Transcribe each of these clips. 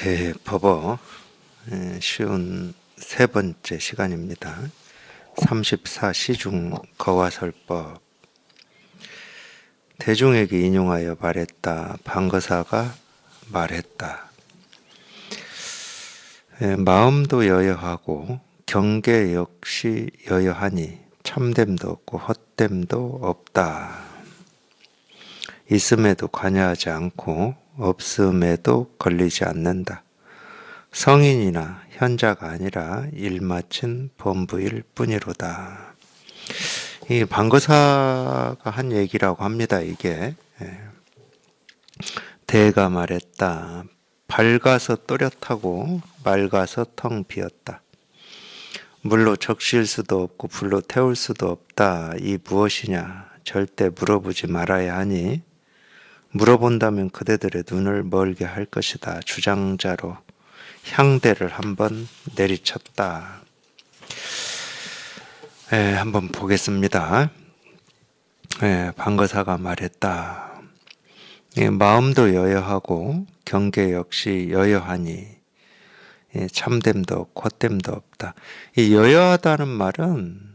대법어 쉬운 세 번째 시간입니다. 34 시중 거화설법. 대중에게 인용하여 말했다. 방거사가 말했다. 마음도 여여하고 경계 역시 여여하니 참됨도 없고 헛됨도 없다. 있음에도 관여하지 않고 없음에도 걸리지 않는다. 성인이나 현자가 아니라 일마친 범부일 뿐이로다. 이 방거사가 한 얘기라고 합니다. 이게 대가 말했다. 밝아서 또렷하고 맑아서 텅 비었다. 물로 적실 수도 없고 불로 태울 수도 없다. 이 무엇이냐? 절대 물어보지 말아야 하니 물어본다면 그대들의 눈을 멀게 할 것이다. 주장자로 향대를 한번 내리쳤다. 한번 보겠습니다. 방거사가 말했다. 마음도 여여하고 경계 역시 여여하니 참됨도 없고 헛됨도 없다. 이 여여하다는 말은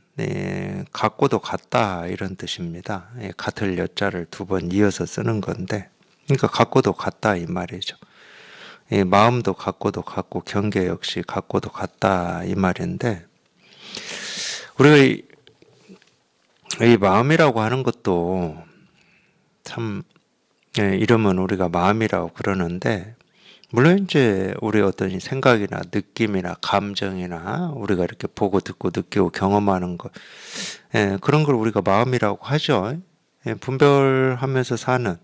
같고도 같다 이런 뜻입니다. 같을 여자를 두 번 이어서 쓰는 건데, 그러니까 같고도 같다 이 말이죠. 마음도 같고도 같고 경계 역시 같고도 같다 이 말인데, 우리가 이 마음이라고 하는 것도 참 이름은 우리가 마음이라고 그러는데, 물론 이제 우리 어떤 생각이나 느낌이나 감정이나 우리가 이렇게 보고 듣고 느끼고 경험하는 것, 그런 걸 우리가 마음이라고 하죠. 분별하면서 사는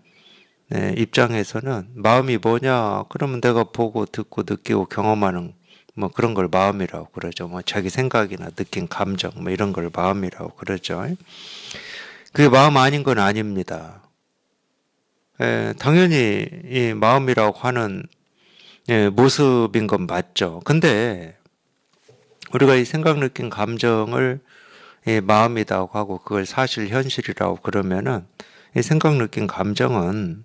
입장에서는 마음이 뭐냐? 그러면 내가 보고 듣고 느끼고 경험하는 뭐 그런 걸 마음이라고 그러죠. 뭐 자기 생각이나 느낀 감정 뭐 이런 걸 마음이라고 그러죠. 그게 마음 아닌 건 아닙니다. 당연히 이 마음이라고 하는 모습인 건 맞죠. 근데 우리가 이 생각, 느낀 감정을 마음이라고 하고 그걸 사실 현실이라고 그러면은 이 생각, 느낀 감정은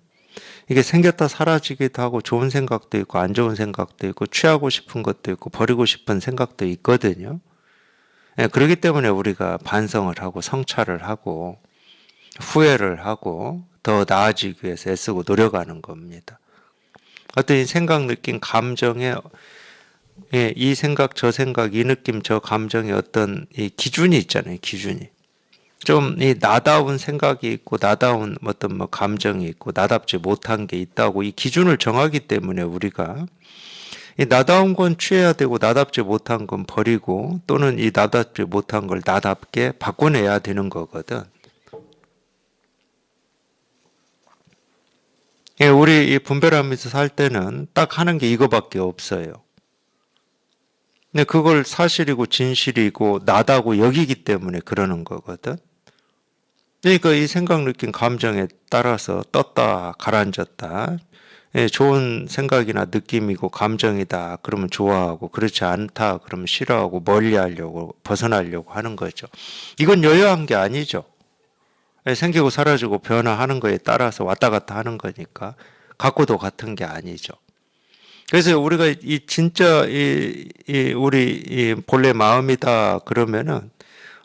이게 생겼다 사라지기도 하고 좋은 생각도 있고 안 좋은 생각도 있고 취하고 싶은 것도 있고 버리고 싶은 생각도 있거든요. 그렇기 때문에 우리가 반성을 하고 성찰을 하고 후회를 하고 더 나아지기 위해서 애쓰고 노력하는 겁니다. 어떤 생각, 느낀 감정에 이 생각, 저 생각, 이 느낌, 저 감정의 어떤 이 기준이 있잖아요. 기준이 좀 이 나다운 생각이 있고 나다운 어떤 뭐 감정이 있고 나답지 못한 게 있다고 이 기준을 정하기 때문에 우리가 이 나다운 건 취해야 되고 나답지 못한 건 버리고 또는 이 나답지 못한 걸 나답게 바꿔내야 되는 거거든. 우리 이 분별하면서 살 때는 딱 하는 게 이거밖에 없어요. 근데 그걸 사실이고 진실이고 나다고 여기기 때문에 그러는 거거든. 그러니까 이 생각, 느낀 감정에 따라서 떴다 가라앉았다. 좋은 생각이나 느낌이고 감정이다 그러면 좋아하고, 그렇지 않다 그러면 싫어하고 멀리하려고 벗어나려고 하는 거죠. 이건 여여한 게 아니죠. 생기고 사라지고 변화하는 거에 따라서 왔다 갔다 하는 거니까 같고도 같은 게 아니죠. 그래서 우리가 이 진짜 우리 이 본래 마음이다 그러면은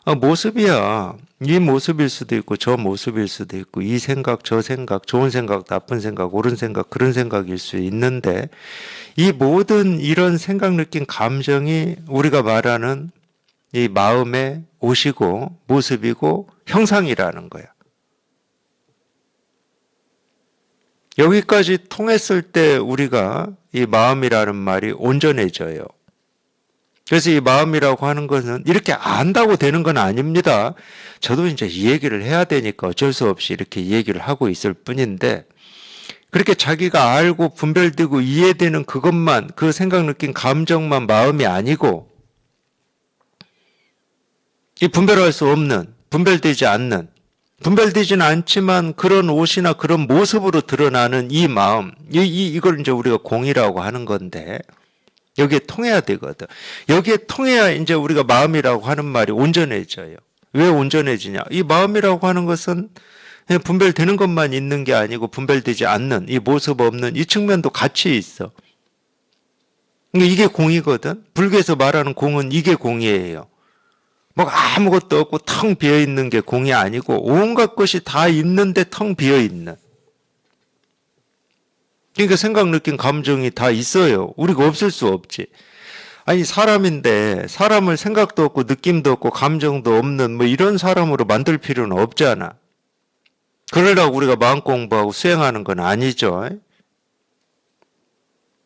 모습이야. 이 모습일 수도 있고 저 모습일 수도 있고 이 생각 저 생각 좋은 생각 나쁜 생각 옳은 생각 그런 생각일 수 있는데, 이 모든 이런 생각 느낀 감정이 우리가 말하는 이 마음의 옷이고 모습이고 형상이라는 거야. 여기까지 통했을 때 우리가 이 마음이라는 말이 온전해져요. 그래서 이 마음이라고 하는 것은 이렇게 안다고 되는 건 아닙니다. 저도 이제 이 얘기를 해야 되니까 어쩔 수 없이 이렇게 이 얘기를 하고 있을 뿐인데, 그렇게 자기가 알고 분별되고 이해되는 그것만, 그 생각 느낀 감정만 마음이 아니고, 이 분별할 수 없는, 분별되지 않는, 분별되지는 않지만 그런 옷이나 그런 모습으로 드러나는 이 마음, 이걸 이제 우리가 공이라고 하는 건데, 여기에 통해야 되거든. 여기에 통해야 이제 우리가 마음이라고 하는 말이 온전해져요. 왜 온전해지냐? 이 마음이라고 하는 것은 그냥 분별되는 것만 있는 게 아니고 분별되지 않는 이 모습 없는 이 측면도 같이 있어. 이게 공이거든. 불교에서 말하는 공은 이게 공이에요. 뭐 아무것도 없고 텅 비어 있는 게 공이 아니고 온갖 것이 다 있는데 텅 비어 있는. 그러니까 생각, 느낌, 감정이 다 있어요. 우리가 없을 수 없지. 아니 사람인데 사람을 생각도 없고 느낌도 없고 감정도 없는 뭐 이런 사람으로 만들 필요는 없잖아. 그러려고 우리가 마음 공부하고 수행하는 건 아니죠.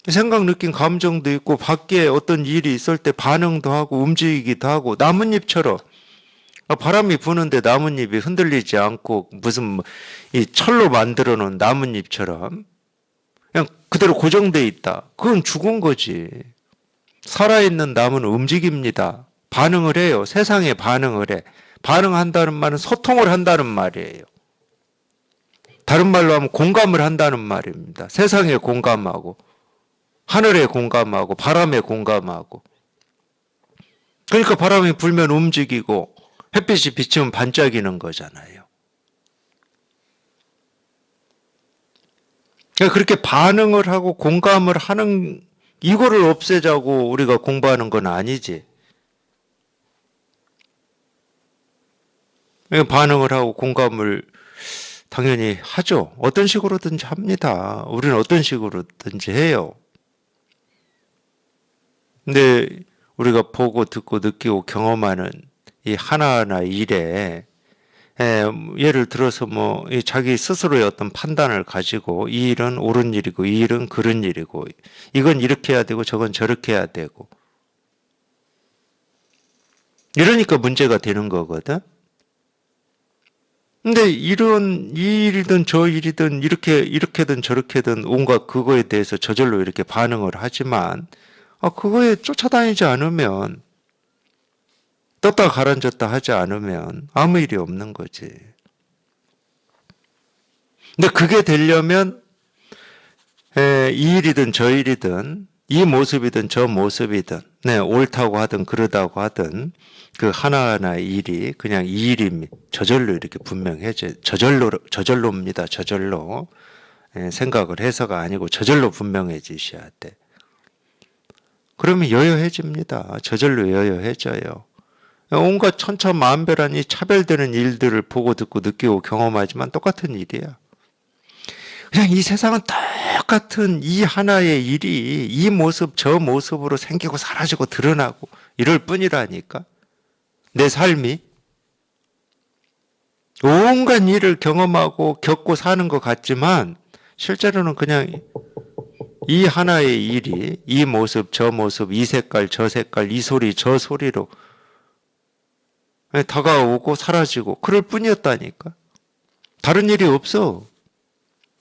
생각, 느낌, 감정도 있고 밖에 어떤 일이 있을 때 반응도 하고 움직이기도 하고 나뭇잎처럼 바람이 부는데 나뭇잎이 흔들리지 않고 무슨 이 철로 만들어 놓은 나뭇잎처럼 그냥 그대로 고정돼 있다. 그건 죽은 거지. 살아있는 나무는 움직입니다. 반응을 해요. 세상에 반응을 해. 반응한다는 말은 소통을 한다는 말이에요. 다른 말로 하면 공감을 한다는 말입니다. 세상에 공감하고 하늘에 공감하고 바람에 공감하고. 그러니까 바람이 불면 움직이고 햇빛이 비치면 반짝이는 거잖아요. 그러니까 그렇게 반응을 하고 공감을 하는 이거를 없애자고 우리가 공부하는 건 아니지. 반응을 하고 공감을 당연히 하죠. 어떤 식으로든지 합니다. 우리는 어떤 식으로든지 해요. 근데 우리가 보고 듣고 느끼고 경험하는 이 하나하나 일에 예를 들어서 뭐 자기 스스로의 어떤 판단을 가지고 이 일은 옳은 일이고 이 일은 그른 일이고 이건 이렇게 해야 되고 저건 저렇게 해야 되고 이러니까 문제가 되는 거거든. 근데 이런 이 일이든 저 일이든 이렇게든 저렇게든 온갖 그거에 대해서 저절로 이렇게 반응을 하지만 그거에 쫓아다니지 않으면 떴다 가라앉았다 하지 않으면 아무 일이 없는 거지. 근데 그게 되려면 이 일이든 저 일이든 이 모습이든 저 모습이든 옳다고 하든 그러다고 하든 그 하나하나의 일이 그냥 이 일입니다. 저절로 이렇게 분명해져. 저절로입니다. 저절로. 생각을 해서가 아니고 저절로 분명해지셔야 돼. 그러면 여여해집니다. 저절로 여여해져요. 온갖 천차만별한 이 차별되는 일들을 보고 듣고 느끼고 경험하지만 똑같은 일이야. 그냥 이 세상은 똑같은 이 하나의 일이 이 모습 저 모습으로 생기고 사라지고 드러나고 이럴 뿐이라니까. 내 삶이 온갖 일을 경험하고 겪고 사는 것 같지만 실제로는 그냥 이 하나의 일이 이 모습 저 모습 이 색깔 저 색깔 이 소리 저 소리로 다가오고 사라지고 그럴 뿐이었다니까. 다른 일이 없어.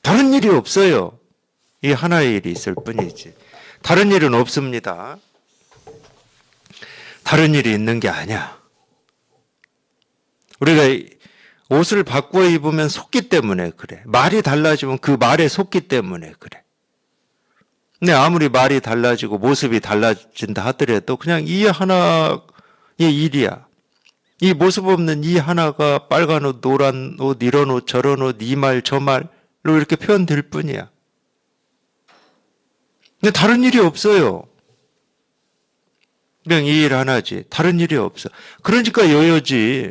다른 일이 없어요. 이 하나의 일이 있을 뿐이지. 다른 일은 없습니다. 다른 일이 있는 게 아니야. 우리가 옷을 바꿔 입으면 속기 때문에 그래. 말이 달라지면 그 말에 속기 때문에 그래. 근데 아무리 말이 달라지고 모습이 달라진다 하더라도 그냥 이 하나의 일이야. 이 모습 없는 이 하나가 빨간 옷, 노란 옷, 이런 옷, 저런 옷, 이 말, 저 말로 이렇게 표현될 뿐이야. 근데 다른 일이 없어요. 그냥 이 일 하나지. 다른 일이 없어. 그러니까 여여지.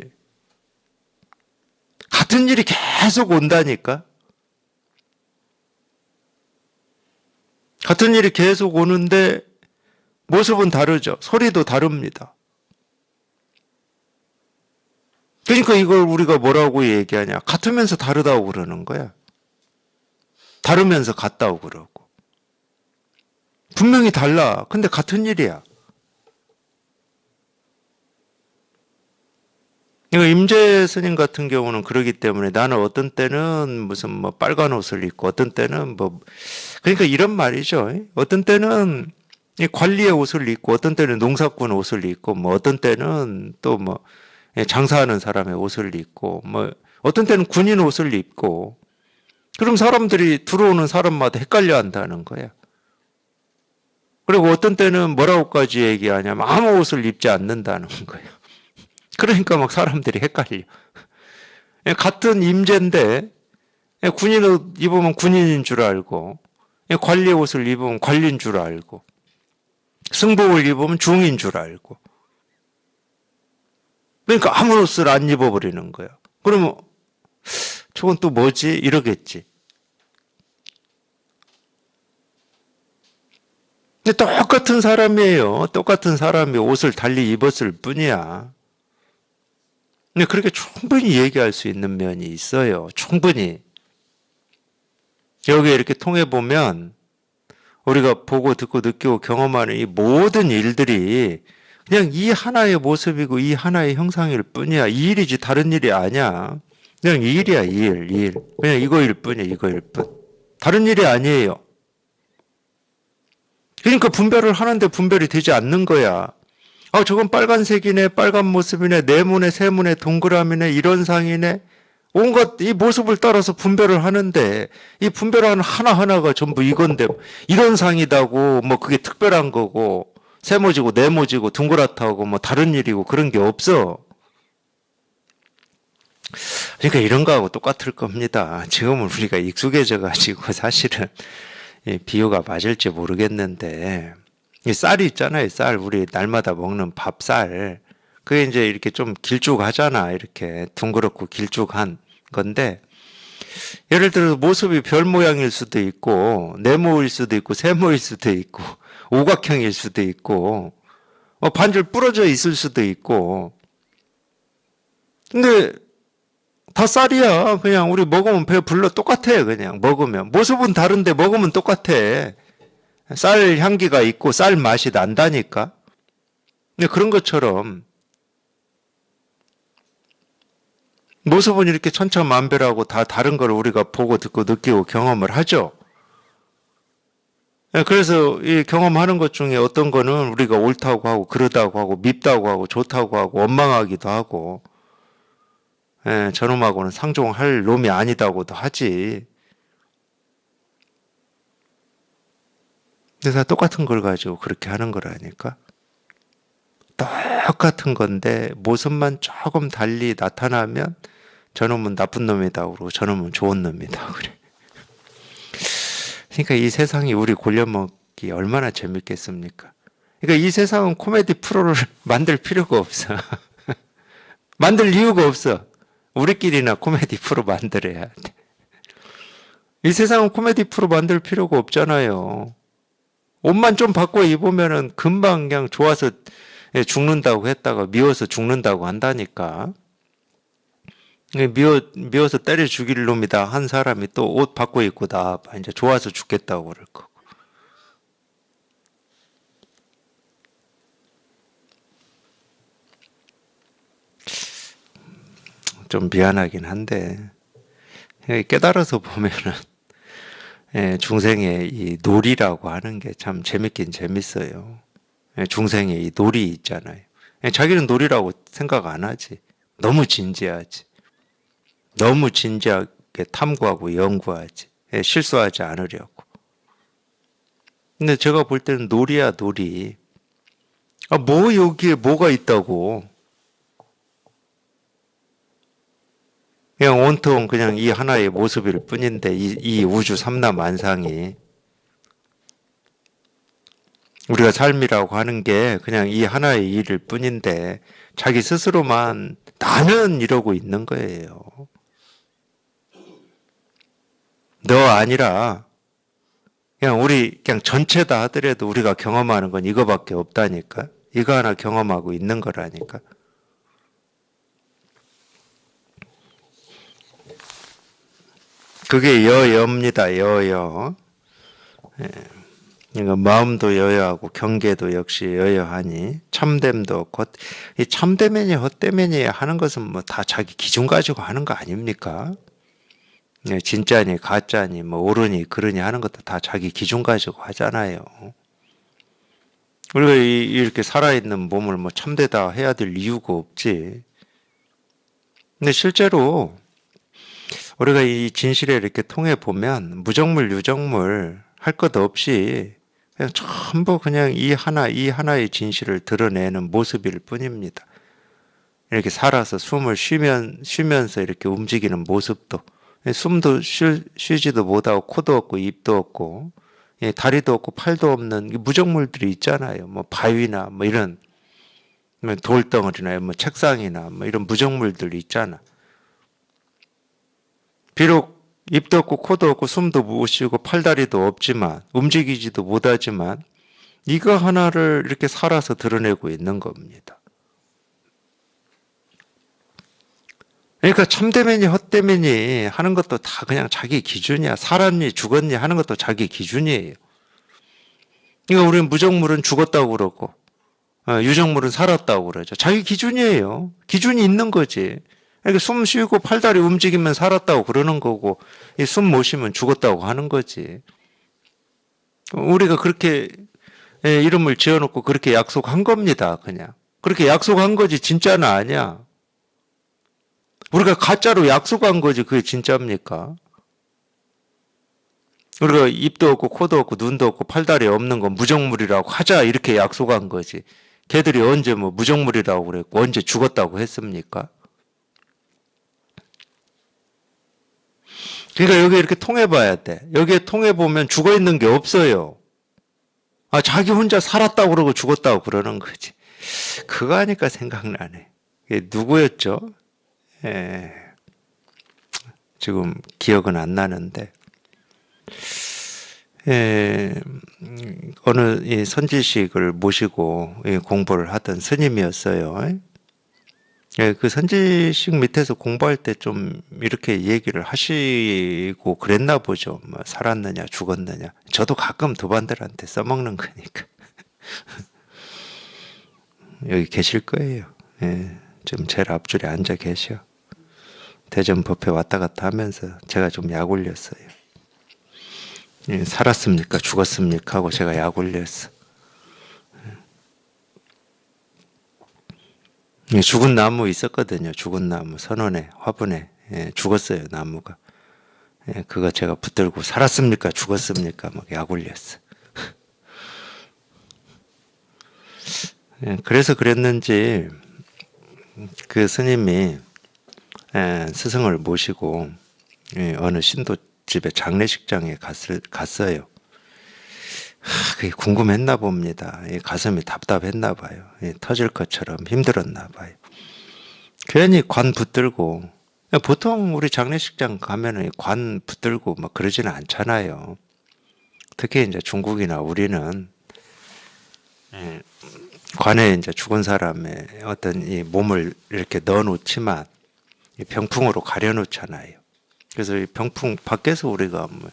같은 일이 계속 온다니까. 같은 일이 계속 오는데 모습은 다르죠. 소리도 다릅니다. 그러니까 이걸 우리가 뭐라고 얘기하냐. 같으면서 다르다고 그러는 거야. 다르면서 같다고 그러고. 분명히 달라. 근데 같은 일이야. 이거 임재 스님 같은 경우는 그러기 때문에 나는 어떤 때는 무슨 뭐 빨간 옷을 입고 어떤 때는 뭐 그러니까 이런 말이죠. 어떤 때는 관리의 옷을 입고 어떤 때는 농사꾼 옷을 입고 뭐 어떤 때는 또 뭐 장사하는 사람의 옷을 입고 뭐 어떤 때는 군인 옷을 입고 그럼 사람들이 들어오는 사람마다 헷갈려 한다는 거야. 그리고 어떤 때는 뭐라고까지 얘기하냐면 아무 옷을 입지 않는다는 거예요. 그러니까 막 사람들이 헷갈려. 같은 임재인데 군인 옷 입으면 군인인 줄 알고 관리 옷을 입으면 관리인 줄 알고 승복을 입으면 중인 줄 알고. 그러니까 아무 옷을 안 입어버리는 거야. 그러면 저건 또 뭐지? 이러겠지. 근데 똑같은 사람이에요. 똑같은 사람이 옷을 달리 입었을 뿐이야. 근데 그렇게 충분히 얘기할 수 있는 면이 있어요. 충분히. 여기 이렇게 통해보면 우리가 보고 듣고 느끼고 경험하는 이 모든 일들이 그냥 이 하나의 모습이고 이 하나의 형상일 뿐이야. 이 일이지 다른 일이 아니야. 그냥 이 일이야, 이 일, 이 일. 그냥 이거일 뿐이야, 이거일 뿐. 다른 일이 아니에요. 그러니까 분별을 하는데 분별이 되지 않는 거야. 아, 저건 빨간색이네, 빨간 모습이네, 네모네, 세모네, 동그라미네, 이런 상이네. 온갖 이 모습을 따라서 분별을 하는데 이 분별하는 하나하나가 전부 이건데 이런 상이다고 뭐 그게 특별한 거고 세모지고 네모지고 둥그랗다고 뭐 다른 일이고 그런 게 없어. 그러니까 이런 거하고 똑같을 겁니다. 지금은 우리가 익숙해져 가지고 사실은 비유가 맞을지 모르겠는데 이 쌀이 있잖아요. 쌀 우리 날마다 먹는 밥쌀. 그게 이제 이렇게 좀 길쭉하잖아. 이렇게 둥그렇고 길쭉한 건데 예를 들어서 모습이 별 모양일 수도 있고 네모일 수도 있고 세모일 수도 있고 오각형일 수도 있고 반절 부러져 있을 수도 있고 근데 다 쌀이야. 그냥 우리 먹으면 배 불러 똑같아. 그냥 먹으면 모습은 다른데 먹으면 똑같아. 쌀 향기가 있고 쌀 맛이 난다니까. 근데 그런 것처럼 모습은 이렇게 천차만별하고 다 다른 걸 우리가 보고 듣고 느끼고 경험을 하죠. 그래서 이 경험하는 것 중에 어떤 거는 우리가 옳다고 하고 그러다고 하고 밉다고 하고 좋다고 하고 원망하기도 하고 저놈하고는 상종할 놈이 아니다고도 하지. 그래서 똑같은 걸 가지고 그렇게 하는 거라니까. 똑같은 건데 모습만 조금 달리 나타나면 저놈은 나쁜 놈이다 그러고 저놈은 좋은 놈이다 그래. 그러니까 이 세상이 우리 골려먹기 얼마나 재밌겠습니까? 그러니까 이 세상은 코미디 프로를 만들 필요가 없어. 만들 이유가 없어. 우리끼리나 코미디 프로 만들어야 돼. 이 세상은 코미디 프로 만들 필요가 없잖아요. 옷만 좀 바꿔 입으면은 금방 그냥 좋아서 죽는다고 했다가 미워서 죽는다고 한다니까. 미워서 때려 죽일 놈이다 한 사람이 또 옷 바꿔 입고 나 이제 좋아서 죽겠다고 그럴 거고. 좀 미안하긴 한데 깨달아서 보면은 중생의 이 놀이라고 하는 게 참 재밌긴 재밌어요. 중생의 이 놀이 있잖아요. 자기는 놀이라고 생각 안 하지. 너무 진지하지. 너무 진지하게 탐구하고 연구하지. 실수하지 않으려고. 근데 제가 볼 때는 놀이야, 놀이. 아, 뭐 여기에 뭐가 있다고. 그냥 온통 그냥 이 하나의 모습일 뿐인데 이 우주 삼라만상이 우리가 삶이라고 하는 게 그냥 이 하나의 일일 뿐인데 자기 스스로만 나는 이러고 있는 거예요. 너 아니라 그냥 우리 그냥 전체다 하더라도 우리가 경험하는 건 이거밖에 없다니까. 이거 하나 경험하고 있는 거라니까. 그게 여여입니다. 여여. 그러니까 마음도 여여하고 경계도 역시 여여하니 참됨도 곧 이 참되면이 헛되면이 하는 것은 뭐 다 자기 기준 가지고 하는 거 아닙니까? 진짜니 가짜니 뭐 옳으니 그러니 하는 것도 다 자기 기준 가지고 하잖아요. 우리가 이렇게 살아있는 몸을 뭐 참되다 해야 될 이유가 없지. 근데 실제로 우리가 이 진실에 이렇게 통해 보면 무정물 유정물 할 것 없이 그냥 전부 그냥 이 하나의 진실을 드러내는 모습일 뿐입니다. 이렇게 살아서 숨을 쉬면서 이렇게 움직이는 모습도 숨도 쉬지도 못하고 코도 없고 입도 없고 다리도 없고 팔도 없는 무정물들이 있잖아요. 뭐 바위나 뭐 이런 뭐 돌덩어리나 뭐 책상이나 뭐 이런 무정물들이 있잖아. 비록 입도 없고 코도 없고 숨도 못 쉬고 팔다리도 없지만 움직이지도 못하지만 이거 하나를 이렇게 살아서 드러내고 있는 겁니다. 그러니까 참되면이 헛되면이 하는 것도 다 그냥 자기 기준이야. 살았니 죽었니 하는 것도 자기 기준이에요. 그러니까 우리는 무정물은 죽었다고 그러고 유정물은 살았다고 그러죠. 자기 기준이에요. 기준이 있는 거지. 그러니까 숨 쉬고 팔다리 움직이면 살았다고 그러는 거고 숨 못 쉬면 죽었다고 하는 거지. 우리가 그렇게 이름을 지어놓고 그렇게 약속한 겁니다. 그냥. 그렇게 약속한 거지 진짜는 아니야. 우리가 가짜로 약속한 거지 그게 진짜입니까? 우리가 입도 없고 코도 없고 눈도 없고 팔다리 없는 건 무정물이라고 하자 이렇게 약속한 거지. 걔들이 언제 뭐 무정물이라고 그랬고 언제 죽었다고 했습니까? 그러니까 여기 이렇게 통해봐야 돼. 여기에 통해보면 죽어있는 게 없어요. 자기 혼자 살았다고 그러고 죽었다고 그러는 거지. 그거 하니까 생각나네. 이게 누구였죠? 지금 기억은 안 나는데, 어느 이 선지식을 모시고 공부를 하던 스님이었어요. 그 선지식 밑에서 공부할 때 좀 이렇게 얘기를 하시고 그랬나 보죠. 뭐 살았느냐 죽었느냐. 저도 가끔 도반들한테 써먹는 거니까. 여기 계실 거예요. 지금 제일 앞줄에 앉아 계셔. 대전 법회 왔다 갔다 하면서 제가 좀 약 올렸어요. 살았습니까 죽었습니까 하고 제가 약 올렸어. 죽은 나무 있었거든요. 죽은 나무 선원에 화분에 죽었어요 나무가. 그거 제가 붙들고 살았습니까 죽었습니까 막 약 올렸어. 그래서 그랬는지 그 스님이 스승을 모시고 어느 신도 집에 장례식장에 갔어요. 그게 궁금했나 봅니다. 가슴이 답답했나 봐요. 터질 것처럼 힘들었나 봐요. 괜히 관 붙들고, 보통 우리 장례식장 가면은 관 붙들고 막 그러지는 않잖아요. 특히 이제 중국이나 우리는 관에 이제 죽은 사람의 어떤 이 몸을 이렇게 넣어 놓지만 병풍으로 가려 놓잖아요. 그래서 이 병풍 밖에서 우리가 뭐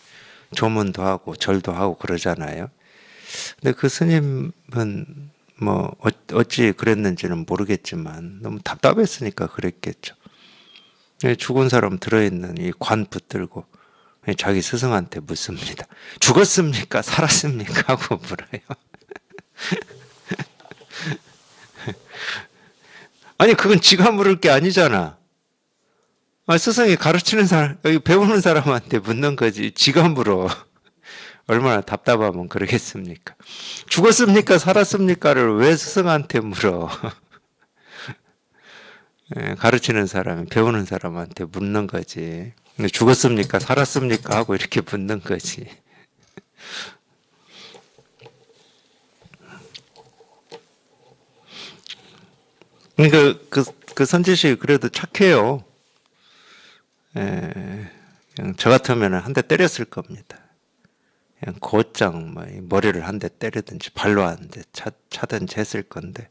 조문도 하고 절도 하고 그러잖아요. 근데 그 스님은 뭐 어찌 그랬는지는 모르겠지만 너무 답답했으니까 그랬겠죠. 죽은 사람 들어있는 이 관 붙들고 자기 스승한테 묻습니다. 죽었습니까? 살았습니까? 하고 물어요. 아니 그건 지가 물을 게 아니잖아. 스승이 가르치는 사람, 여기 배우는 사람한테 묻는 거지. 지가 물어. 얼마나 답답하면 그러겠습니까? 죽었습니까? 살았습니까?를 왜 스승한테 물어? 가르치는 사람이 배우는 사람한테 묻는 거지. 죽었습니까? 살았습니까? 하고 이렇게 묻는 거지. 그러니까 그 선지식이 그래도 착해요. 그냥 저 같으면 한 대 때렸을 겁니다. 그냥 곧장 뭐 머리를 한 대 때리든지 발로 한 대 차든지 했을 건데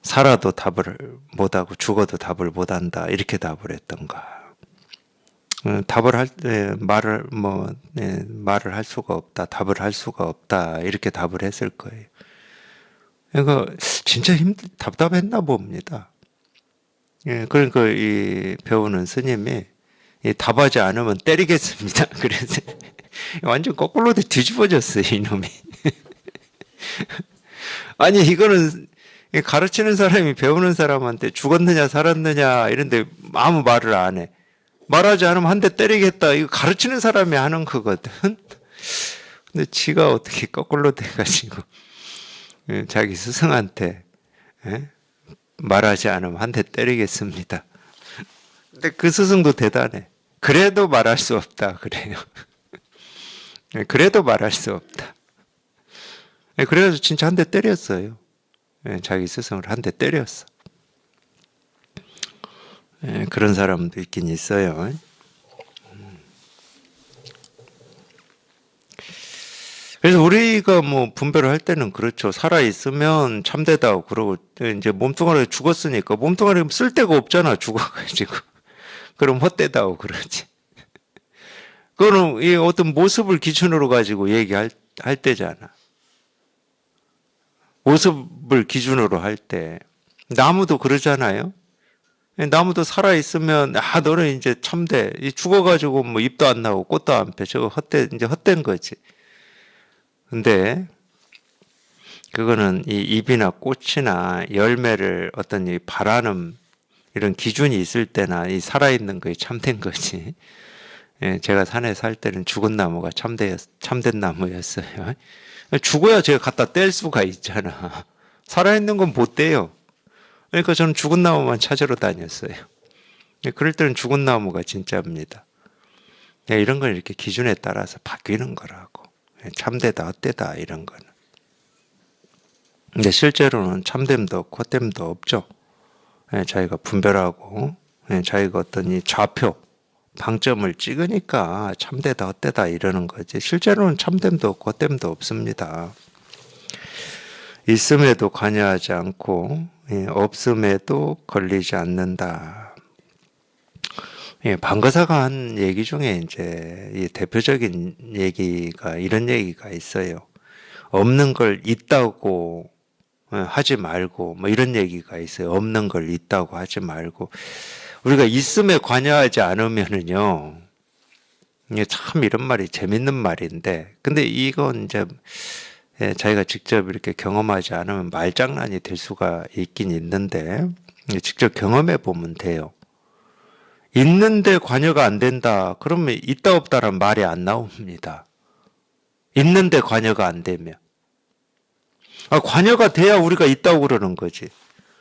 살아도 답을 못하고 죽어도 답을 못한다 이렇게 답을 했던가. 답을 말을 할 수가 없다, 답을 할 수가 없다 이렇게 답을 했을 거예요. 그러니까 진짜 답답했나 봅니다. 그러니까 이 배우는 스님이 답하지 않으면 때리겠습니다. 그래서 완전 거꾸로 뒤집어졌어요, 이놈이. 아니, 이거는 가르치는 사람이 배우는 사람한테 죽었느냐, 살았느냐, 이런데 아무 말을 안 해. 말하지 않으면 한 대 때리겠다. 이거 가르치는 사람이 하는 거거든. 근데 지가 어떻게 거꾸로 돼가지고 자기 스승한테 말하지 않으면 한 대 때리겠습니다. 근데 그 스승도 대단해. 그래도 말할 수 없다 그래요. 그래도 말할 수 없다. 그래가지고 진짜 한 대 때렸어요. 자기 스승을 한 대 때렸어. 그런 사람도 있긴 있어요. 그래서 우리가 뭐 분별을 할 때는 그렇죠. 살아 있으면 참되다고 그러고 이제 몸뚱아리 죽었으니까 몸뚱아리 쓸 데가 없잖아. 죽어가지고 그럼 헛되다고 그러지. 그거는 이 어떤 모습을 기준으로 가지고 얘기할 때잖아. 모습을 기준으로 할 때. 나무도 그러잖아요. 나무도 살아있으면, 너는 이제 참돼. 죽어가지고 뭐 잎도 안 나오고 꽃도 안 펴. 저거 이제 헛된 거지. 근데, 그거는 이 잎이나 꽃이나 열매를 어떤 이 바라는 이런 기준이 있을 때나 이 살아있는 거에 참된 거지. 제가 산에 살 때는 죽은 나무가 참된 나무였어요. 죽어야 제가 갖다 뗄 수가 있잖아. 살아있는 건 못 떼요. 그러니까 저는 죽은 나무만 찾으러 다녔어요. 그럴 때는 죽은 나무가 진짜입니다. 이런 건 이렇게 기준에 따라서 바뀌는 거라고. 참되다, 헛되다, 이런 거는. 근데 실제로는 참됨도 없고 헛됨도 없죠. 자기가 분별하고, 자기가 어떤 이 좌표, 방점을 찍으니까 참되다, 헛되다 이러는 거지. 실제로는 참됨도 없고 헛됨도 없습니다. 있음에도 관여하지 않고 없음에도 걸리지 않는다. 방거사가 한 얘기 중에 이제 이 대표적인 얘기가 이런 얘기가 있어요. 없는 걸 있다고 하지 말고 뭐 이런 얘기가 있어요. 없는 걸 있다고 하지 말고 우리가 있음에 관여하지 않으면은요. 이게 참 이런 말이 재밌는 말인데 근데 이건 이제 자기가 직접 이렇게 경험하지 않으면 말장난이 될 수가 있긴 있는데 직접 경험해 보면 돼요. 있는데 관여가 안 된다. 그러면 있다 없다란 말이 안 나옵니다. 있는데 관여가 안 되면. 관여가 돼야 우리가 있다고 그러는 거지.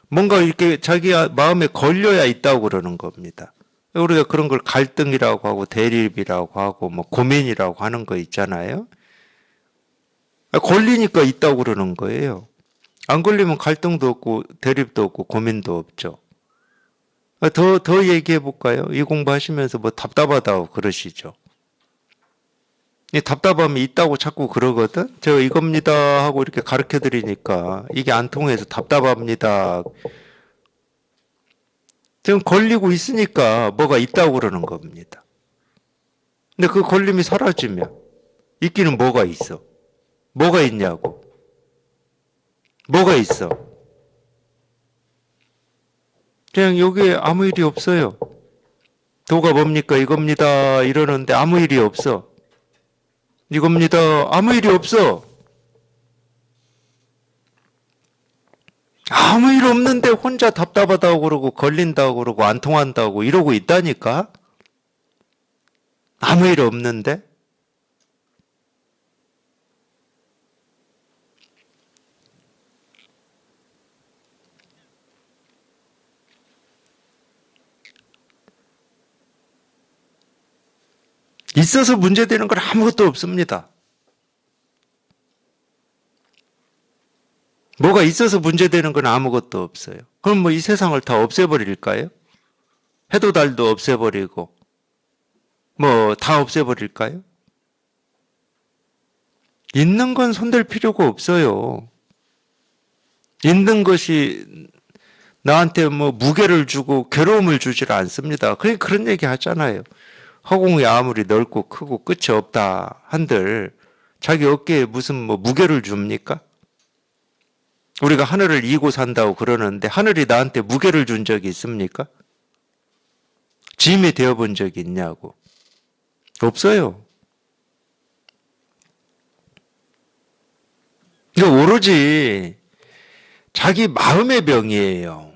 뭔가 이렇게 자기 마음에 걸려야 있다고 그러는 겁니다. 우리가 그런 걸 갈등이라고 하고 대립이라고 하고 뭐 고민이라고 하는 거 있잖아요. 걸리니까 있다고 그러는 거예요. 안 걸리면 갈등도 없고 대립도 없고 고민도 없죠. 더 얘기해 볼까요? 이 공부하시면서 뭐 답답하다고 그러시죠. 이 답답함이 있다고 자꾸 그러거든? 제가 이겁니다 하고 이렇게 가르쳐 드리니까 이게 안 통해서 답답합니다. 지금 걸리고 있으니까 뭐가 있다고 그러는 겁니다. 근데 그 걸림이 사라지면 있기는 뭐가 있어? 뭐가 있냐고. 뭐가 있어? 그냥 여기에 아무 일이 없어요. 도가 뭡니까? 이겁니다. 이러는데 아무 일이 없어. 이겁니다. 아무 일이 없어. 아무 일 없는데 혼자 답답하다고 그러고 걸린다고 그러고 안 통한다고 이러고 있다니까? 아무 일 없는데? 있어서 문제되는 건 아무것도 없습니다. 뭐가 있어서 문제되는 건 아무것도 없어요. 그럼 뭐 이 세상을 다 없애버릴까요? 해도 달도 없애버리고 뭐 다 없애버릴까요? 있는 건 손댈 필요가 없어요. 있는 것이 나한테 뭐 무게를 주고 괴로움을 주질 않습니다. 그런 얘기 하잖아요. 허공이 아무리 넓고 크고 끝이 없다 한들 자기 어깨에 무슨 뭐 무게를 줍니까? 우리가 하늘을 이고 산다고 그러는데 하늘이 나한테 무게를 준 적이 있습니까? 짐이 되어본 적이 있냐고. 없어요. 이거 오로지 자기 마음의 병이에요.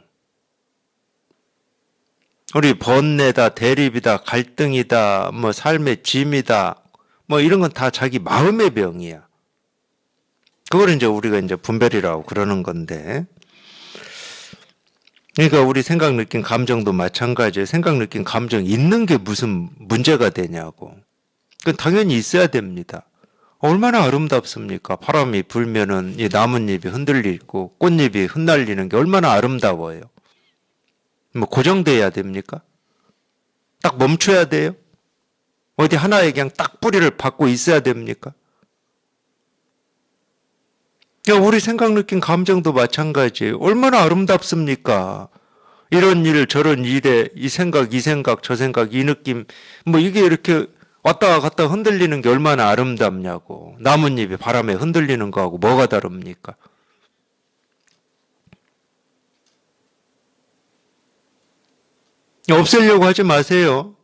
우리 번뇌다, 대립이다, 갈등이다, 뭐 삶의 짐이다, 뭐 이런 건 다 자기 마음의 병이야. 그걸 이제 우리가 이제 분별이라고 그러는 건데. 그러니까 우리 생각, 느낀, 감정도 마찬가지예요. 생각, 느낀, 감정 있는 게 무슨 문제가 되냐고. 그건 당연히 있어야 됩니다. 얼마나 아름답습니까? 바람이 불면은 이 나뭇잎이 흔들리고 꽃잎이 흩날리는 게 얼마나 아름다워요. 뭐 고정돼야 됩니까? 딱 멈춰야 돼요? 어디 하나에 그냥 딱 뿌리를 받고 있어야 됩니까? 야, 우리 생각, 느낌, 감정도 마찬가지예요. 얼마나 아름답습니까? 이런 일, 저런 일에 이 생각, 저 생각, 이 느낌, 뭐 이게 이렇게 왔다 갔다 흔들리는 게 얼마나 아름답냐고. 나뭇잎이 바람에 흔들리는 거하고 뭐가 다릅니까? 없애려고 하지 마세요.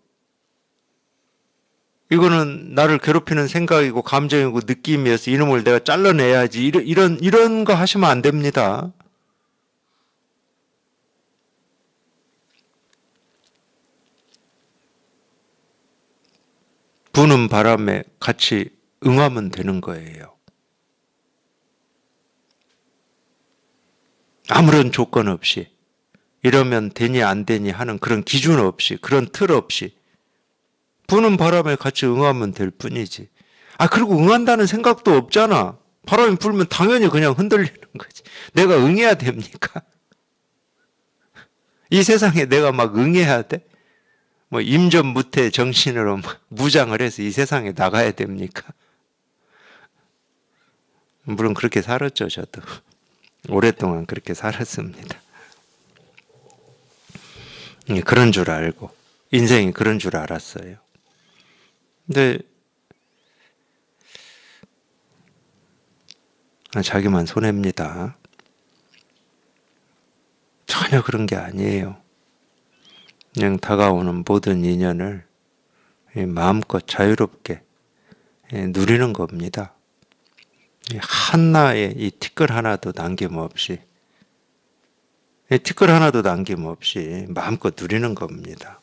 이거는 나를 괴롭히는 생각이고 감정이고 느낌이어서 이놈을 내가 잘라내야지. 이런 거 하시면 안 됩니다. 부는 바람에 같이 응하면 되는 거예요. 아무런 조건 없이. 이러면 되니 안 되니 하는 그런 기준 없이, 그런 틀 없이. 부는 바람에 같이 응하면 될 뿐이지. 아, 그리고 응한다는 생각도 없잖아. 바람이 불면 당연히 그냥 흔들리는 거지. 내가 응해야 됩니까? 이 세상에 내가 막 응해야 돼? 뭐 임전무태 정신으로 막 무장을 해서 이 세상에 나가야 됩니까? 물론 그렇게 살았죠, 저도. 오랫동안 그렇게 살았습니다. 그런 줄 알고 인생이 그런 줄 알았어요. 근데 자기만 손해입니다. 전혀 그런 게 아니에요. 그냥 다가오는 모든 인연을 마음껏 자유롭게 누리는 겁니다. 하나의 이 티끌 하나도 남김없이 티끌 하나도 남김없이 마음껏 누리는 겁니다.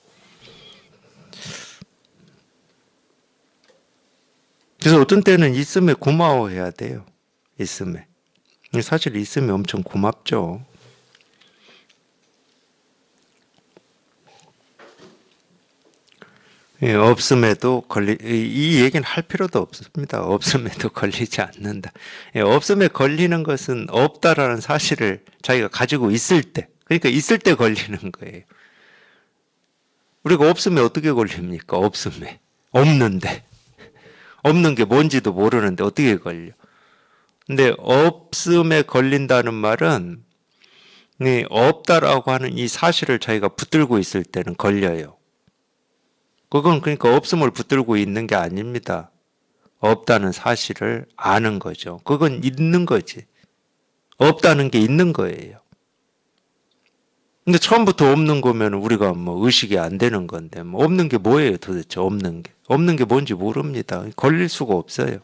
그래서 어떤 때는 있음에 고마워해야 돼요. 있음에. 사실 있음에 엄청 고맙죠. 없음에도 이 얘기는 할 필요도 없습니다. 없음에도 걸리지 않는다. 없음에 걸리는 것은 없다라는 사실을 자기가 가지고 있을 때, 그러니까 있을 때 걸리는 거예요. 우리가 없음에 어떻게 걸립니까? 없음에. 없는데. 없는 게 뭔지도 모르는데 어떻게 걸려? 근데 없음에 걸린다는 말은 없다라고 하는 이 사실을 자기가 붙들고 있을 때는 걸려요. 그건 그러니까 없음을 붙들고 있는 게 아닙니다. 없다는 사실을 아는 거죠. 그건 있는 거지. 없다는 게 있는 거예요. 근데 처음부터 없는 거면 우리가 뭐 의식이 안 되는 건데, 뭐 없는 게 뭐예요 도대체 없는 게. 없는 게 뭔지 모릅니다. 걸릴 수가 없어요.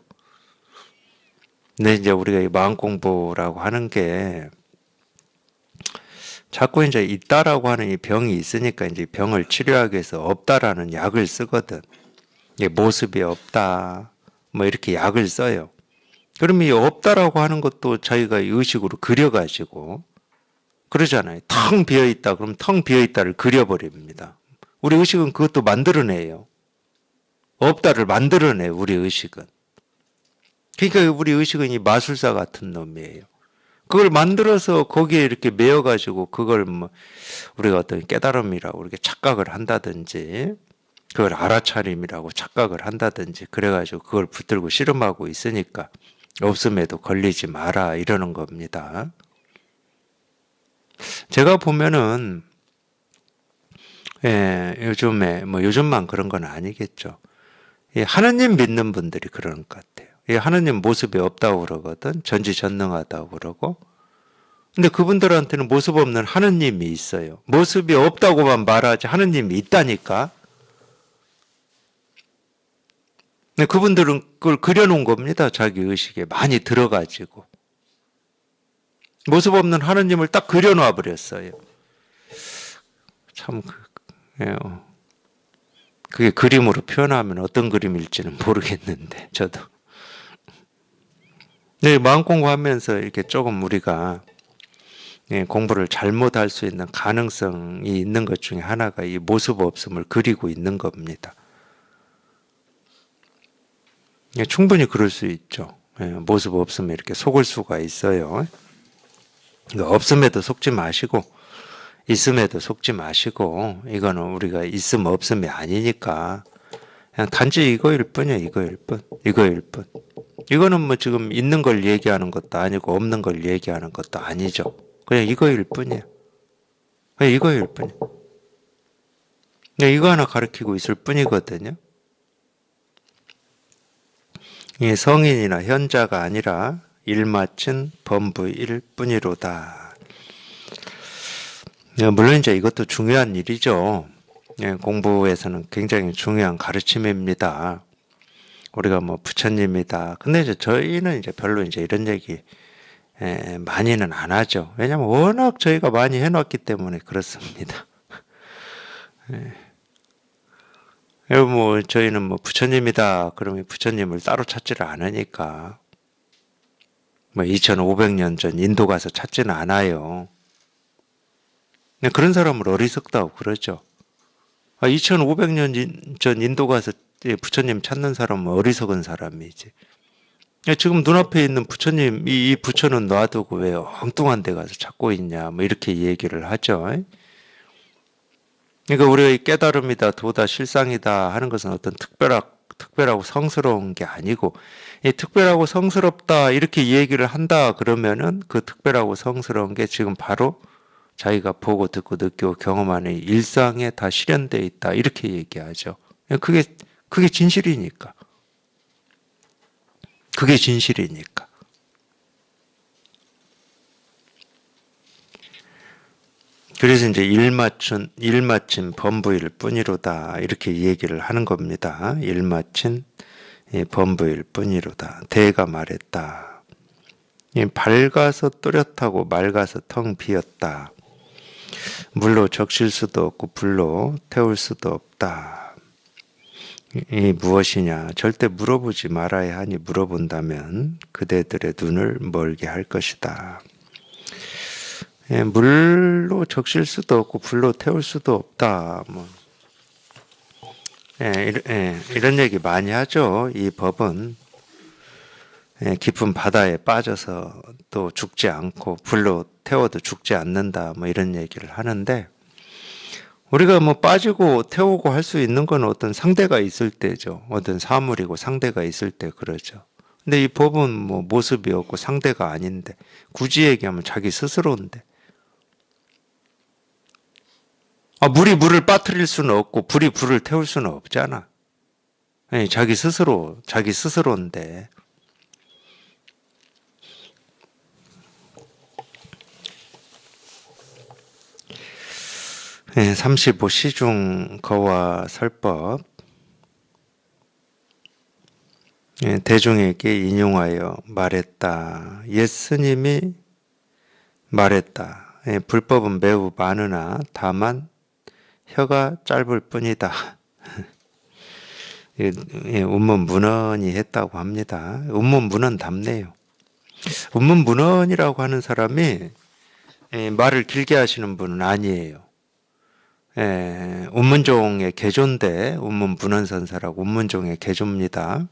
근데 이제 우리가 이 마음 공부라고 하는 게 자꾸 이제 있다라고 하는 이 병이 있으니까 이제 병을 치료하기 위해서 없다라는 약을 쓰거든. 모습이 없다. 뭐 이렇게 약을 써요. 그러면 이 없다라고 하는 것도 자기가 의식으로 그려가지고 그러잖아요. 텅 비어있다. 그럼 텅 비어있다를 그려버립니다. 우리 의식은 그것도 만들어내요. 없다를 만들어내요. 우리 의식은. 그러니까 우리 의식은 이 마술사 같은 놈이에요. 그걸 만들어서 거기에 이렇게 매여가지고 그걸 뭐 우리가 어떤 깨달음이라고 이렇게 착각을 한다든지 그걸 알아차림이라고 착각을 한다든지 그래가지고 그걸 붙들고 씨름하고 있으니까 없음에도 걸리지 마라 이러는 겁니다. 제가 보면은 요즘에 뭐 요즘만 그런 건 아니겠죠. 하느님 믿는 분들이 그러는 것 같아요. 하느님 모습이 없다고 그러거든. 전지전능하다고 그러고. 근데 그분들한테는 모습 없는 하느님이 있어요. 모습이 없다고만 말하지 하느님이 있다니까. 근데 그분들은 그걸 그려놓은 겁니다. 자기 의식에 많이 들어가지고. 모습 없는 하느님을 딱 그려놔 버렸어요. 참, 그게 그림으로 표현하면 어떤 그림일지는 모르겠는데, 저도. 네, 마음 공부하면서 이렇게 조금 우리가 공부를 잘못할 수 있는 가능성이 있는 것 중에 하나가 이 모습 없음을 그리고 있는 겁니다. 충분히 그럴 수 있죠. 모습 없으면 이렇게 속을 수가 있어요. 그러니까 없음에도 속지 마시고 있음에도 속지 마시고 이거는 우리가 있음 없음이 아니니까 그냥 단지 이거일 뿐이야. 이거일 뿐. 이거일 뿐. 이거는 뭐 지금 있는 걸 얘기하는 것도 아니고 없는 걸 얘기하는 것도 아니죠. 그냥 이거일 뿐이야. 그냥 이거일 뿐이야. 그냥 이거 하나 가르치고 있을 뿐이거든요. 이 성인이나 현자가 아니라 일마친 범부일 뿐이로다. 물론 이제 이것도 중요한 일이죠. 공부에서는 굉장히 중요한 가르침입니다. 우리가 뭐 부처님이다. 근데 이제 저희는 이제 별로 이제 이런 얘기 많이는 안 하죠. 왜냐면 워낙 저희가 많이 해놨기 때문에 그렇습니다. 뭐 저희는 뭐 부처님이다 그러면 부처님을 따로 찾지를 않으니까 뭐 2500년 전 인도 가서 찾지는 않아요. 그런 사람을 어리석다고 그러죠. 2500년 전 인도 가서 부처님 찾는 사람은 어리석은 사람이지. 지금 눈앞에 있는 부처님, 이 부처는 놔두고 왜 엉뚱한 데 가서 찾고 있냐, 뭐 이렇게 얘기를 하죠. 그러니까 우리가 깨달음이다, 도다, 실상이다 하는 것은 어떤 특별하고 성스러운 게 아니고, 이 특별하고 성스럽다 이렇게 얘기를 한다 그러면은 그 특별하고 성스러운 게 지금 바로 자기가 보고 듣고 느끼고 경험하는 일상에 다 실현되어 있다 이렇게 얘기하죠. 그게 진실이니까. 그게 진실이니까. 그래서 이제 일마친 범부일 뿐이로다 이렇게 얘기를 하는 겁니다. 일마친 범부일 뿐이로다. 대가 말했다. 밝아서 또렷하고 맑아서 텅 비었다. 물로 적실 수도 없고 불로 태울 수도 없다. 이 무엇이냐? 절대 물어보지 말아야 하니 물어본다면 그대들의 눈을 멀게 할 것이다. 물로 적실 수도 없고 불로 태울 수도 없다. 뭐. 이런 얘기 많이 하죠. 이 법은 깊은 바다에 빠져서 또 죽지 않고 불로 태워도 죽지 않는다. 뭐 이런 얘기를 하는데 우리가 뭐 빠지고 태우고 할 수 있는 건 어떤 상대가 있을 때죠. 어떤 사물이고 상대가 있을 때 그러죠. 근데 이 법은 뭐 모습이 없고 상대가 아닌데 굳이 얘기하면 자기 스스로인데 물이 물을 빠뜨릴 수는 없고 불이 불을 태울 수는 없잖아. 자기 스스로인데 35 시중 거와 설법 대중에게 인용하여 말했다. 예스님이 말했다. 불법은 매우 많으나 다만 혀가 짧을 뿐이다. 운문문언이 했다고 합니다. 운문문언답네요. 운문문언이라고 하는 사람이 말을 길게 하시는 분은 아니에요. 운문종의 개조인데 운문분언선사라고 운문종의 개조입니다.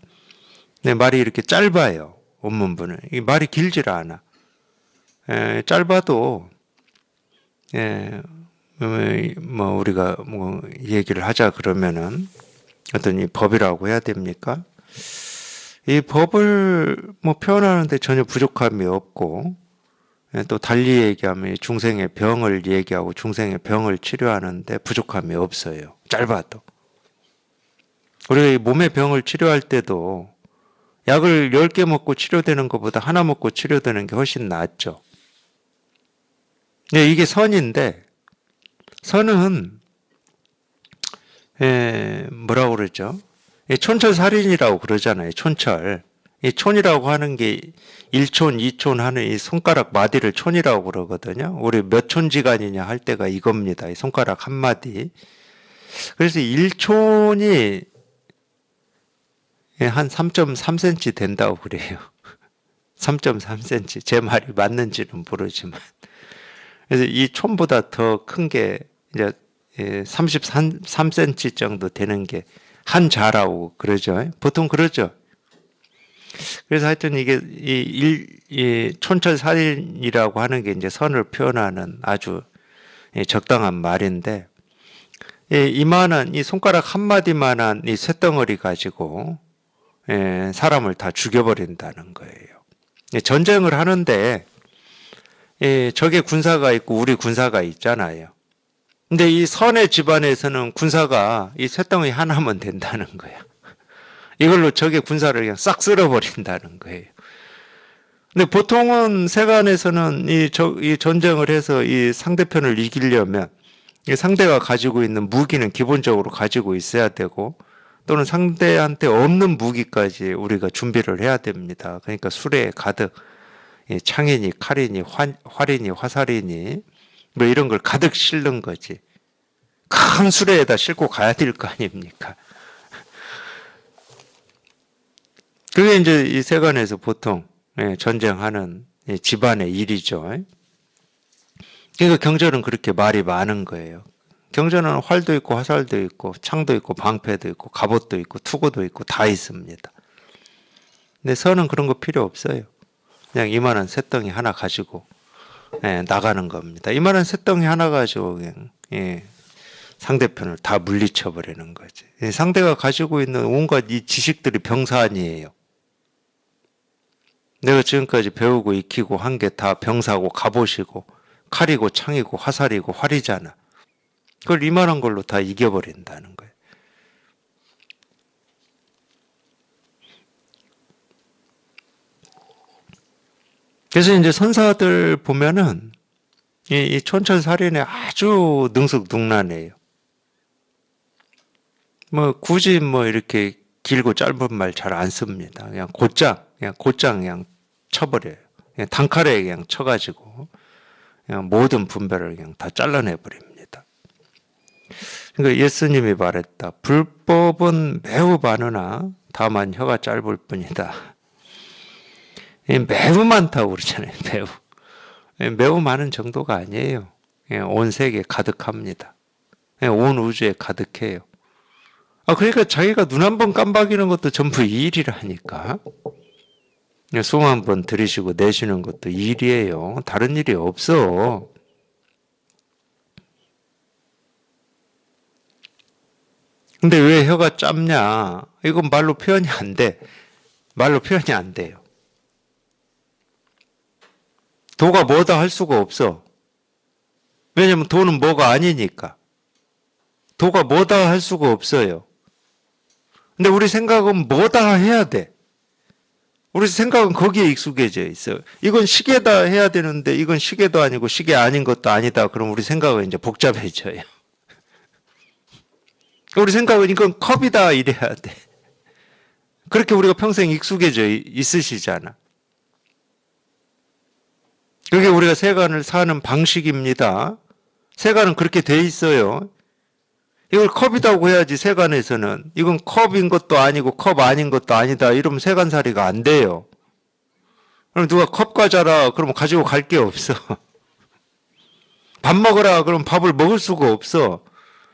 근데 말이 이렇게 짧아요. 운문분은 이 말이 길질 않아. 짧아도 뭐 우리가 뭐 얘기를 하자 그러면은 어떤 이 법이라고 해야 됩니까? 이 법을 뭐 표현하는데 전혀 부족함이 없고 또 달리 얘기하면 중생의 병을 얘기하고 중생의 병을 치료하는데 부족함이 없어요. 짧아도. 우리가 이 몸의 병을 치료할 때도 약을 10개 먹고 치료되는 것보다 하나 먹고 치료되는 게 훨씬 낫죠. 이게 선인데 선은 뭐라고 그러죠? 촌철살인이라고 그러잖아요. 촌철. 이 촌이라고 하는 게 1촌, 2촌 하는 이 손가락 마디를 촌이라고 그러거든요. 우리 몇 촌지간이냐 할 때가 이겁니다. 이 손가락 한 마디. 그래서 1촌이 한 3.3cm 된다고 그래요. 3.3cm. 제 말이 맞는지는 모르지만. 그래서 이 촌보다 더 큰 게 이제 33cm 정도 되는 게 한 자라고 그러죠. 보통 그러죠. 그래서 하여튼 이게 이 촌철살인이라고 하는 게 이제 선을 표현하는 아주 적당한 말인데, 이만한 이 손가락 한 마디만한 이 쇳덩어리 가지고 사람을 다 죽여버린다는 거예요. 전쟁을 하는데 적의 군사가 있고 우리 군사가 있잖아요. 근데 이 선의 집안에서는 군사가 이 쇳덩이 하나면 된다는 거야. 이걸로 적의 군사를 그냥 싹 쓸어버린다는 거예요. 근데 보통은 세간에서는 이 전쟁을 해서 이 상대편을 이기려면 이 상대가 가지고 있는 무기는 기본적으로 가지고 있어야 되고, 또는 상대한테 없는 무기까지 우리가 준비를 해야 됩니다. 그러니까 수레에 가득 창이니 칼이니 활이니 화살이니 뭐 이런 걸 가득 실는 거지. 큰 수레에다 싣고 가야 될 거 아닙니까? 그게 이제 이 세간에서 보통 전쟁하는 집안의 일이죠. 그러니까 경전은 그렇게 말이 많은 거예요. 경전은 활도 있고 화살도 있고 창도 있고 방패도 있고 갑옷도 있고 투구도 있고 다 있습니다. 근데 선은 그런 거 필요 없어요. 그냥 이만한 쇳덩이 하나 가지고 나가는 겁니다. 이만한 쇳덩이 하나 가지고 그냥 상대편을 다 물리쳐 버리는 거지. 상대가 가지고 있는 온갖 이 지식들이 병사아니에요. 내가 지금까지 배우고 익히고 한 게 다 병사고 갑옷이고 칼이고 창이고 화살이고 활이잖아. 그걸 이만한 걸로 다 이겨버린다는 거예요. 그래서 이제 선사들 보면은 이 촌철살인에 아주 능숙능란해요. 뭐 굳이 뭐 이렇게 길고 짧은 말 잘 안 씁니다. 그냥 곧장 그냥 쳐버려요. 그냥 단칼에 그냥 쳐가지고 그냥 모든 분별을 그냥 다 잘라내 버립니다. 그러니까 예수님이 말했다. 불법은 매우 많으나 다만 혀가 짧을 뿐이다. 매우 많다고 그러잖아요. 매우 많은 정도가 아니에요. 온 세계에 가득합니다. 온 우주에 가득해요. 그러니까 자기가 눈 한 번 깜박이는 것도 전부 일이라니까. 숨 한 번 들이쉬고 내쉬는 것도 일이에요. 다른 일이 없어. 근데 왜 혀가 짧냐? 이건 말로 표현이 안 돼. 말로 표현이 안 돼요. 도가 뭐다 할 수가 없어. 왜냐면 도는 뭐가 아니니까. 도가 뭐다 할 수가 없어요. 근데 우리 생각은 뭐다 해야 돼. 우리 생각은 거기에 익숙해져 있어요. 이건 시계다 해야 되는데 이건 시계도 아니고 시계 아닌 것도 아니다. 그럼 우리 생각은 이제 복잡해져요. 우리 생각은 이건 컵이다 이래야 돼. 그렇게 우리가 평생 익숙해져 있으시잖아. 그게 우리가 세간을 사는 방식입니다. 세간은 그렇게 돼 있어요. 이걸 컵이라고 해야지 세간에서는. 이건 컵인 것도 아니고 컵 아닌 것도 아니다. 이러면 세간살이가 안 돼요. 그럼 누가 컵 가져라 그러면 가지고 갈 게 없어. 밥 먹으라 그러면 밥을 먹을 수가 없어.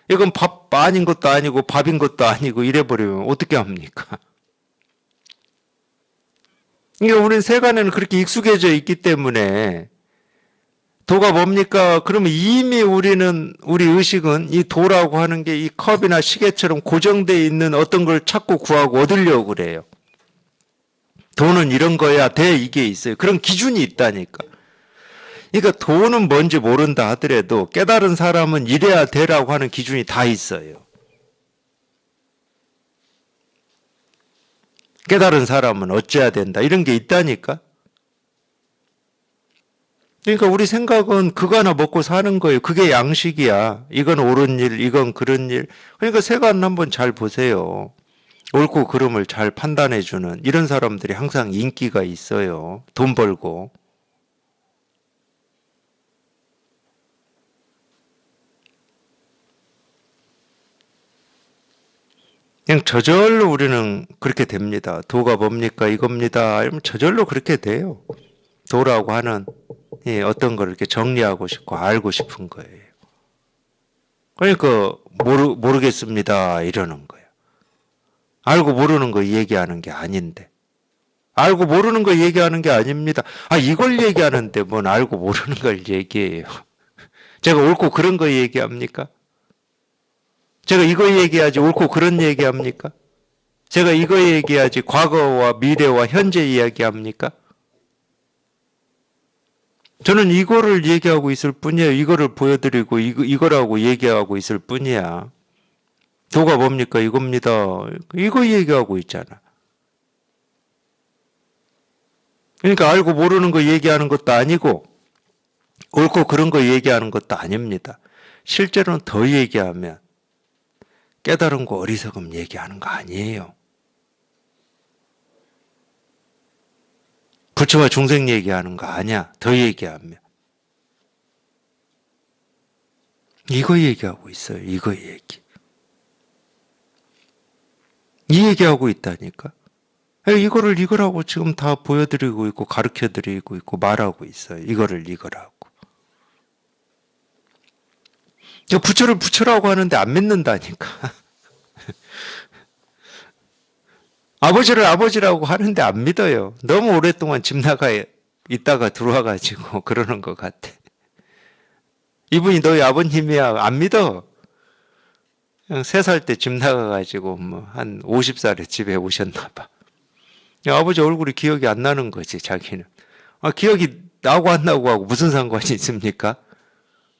이건 밥 아닌 것도 아니고 밥인 것도 아니고 이래버리면 어떻게 합니까? 그러니까 우리는 세간에는 그렇게 익숙해져 있기 때문에 도가 뭡니까? 그러면 이미 우리 의식은 이 도라고 하는 게 이 컵이나 시계처럼 고정되어 있는 어떤 걸 찾고 구하고 얻으려고 그래요. 도는 이런 거야 돼 이게 있어요. 그런 기준이 있다니까. 그러니까 도는 뭔지 모른다 하더라도 깨달은 사람은 이래야 되라고 하는 기준이 다 있어요. 깨달은 사람은 어째야 된다 이런 게 있다니까. 그러니까 우리 생각은 그거 하나 먹고 사는 거예요. 그게 양식이야. 이건 옳은 일, 이건 그런 일. 그러니까 세간 한번 잘 보세요. 옳고 그름을 잘 판단해주는 이런 사람들이 항상 인기가 있어요. 돈 벌고. 그냥 저절로 우리는 그렇게 됩니다. 도가 뭡니까? 이겁니다. 이러면 저절로 그렇게 돼요. 도라고 하는 어떤 걸 이렇게 정리하고 싶고 알고 싶은 거예요. 그러니까 모르겠습니다 이러는 거예요. 알고 모르는 거 얘기하는 게 아닌데. 알고 모르는 걸 얘기하는 게 아닙니다. 이걸 얘기하는데 뭔 알고 모르는 걸 얘기해요. 제가 옳고 그런 거 얘기합니까? 제가 이거 얘기하지 옳고 그런 얘기합니까? 제가 이거 얘기하지 과거와 미래와 현재 이야기합니까? 저는 이거를 얘기하고 있을 뿐이에요. 이거를 보여드리고 이거라고 얘기하고 있을 뿐이야. 도가 뭡니까? 이겁니다. 이거 얘기하고 있잖아. 그러니까 알고 모르는 거 얘기하는 것도 아니고 옳고 그런 거 얘기하는 것도 아닙니다. 실제로는 더 얘기하면 깨달은 거 어리석음 얘기하는 거 아니에요. 부처와 중생 얘기하는 거 아니야. 더 얘기하면. 이거 얘기하고 있어요. 이거 얘기. 이 얘기하고 있다니까. 이거라고 지금 다 보여드리고 있고 가르쳐드리고 있고 말하고 있어요. 이거라고. 부처를 부처라고 하는데 안 믿는다니까. 아버지를 아버지라고 하는데 안 믿어요. 너무 오랫동안 집 나가 있다가 들어와가지고 그러는 것 같아. 이분이 너희 아버님이야. 안 믿어. 그냥 3살 때 집 나가가지고 한 50살에 집에 오셨나 봐. 아버지 얼굴이 기억이 안 나는 거지, 자기는. 기억이 나고 안 나고 하고 무슨 상관이 있습니까?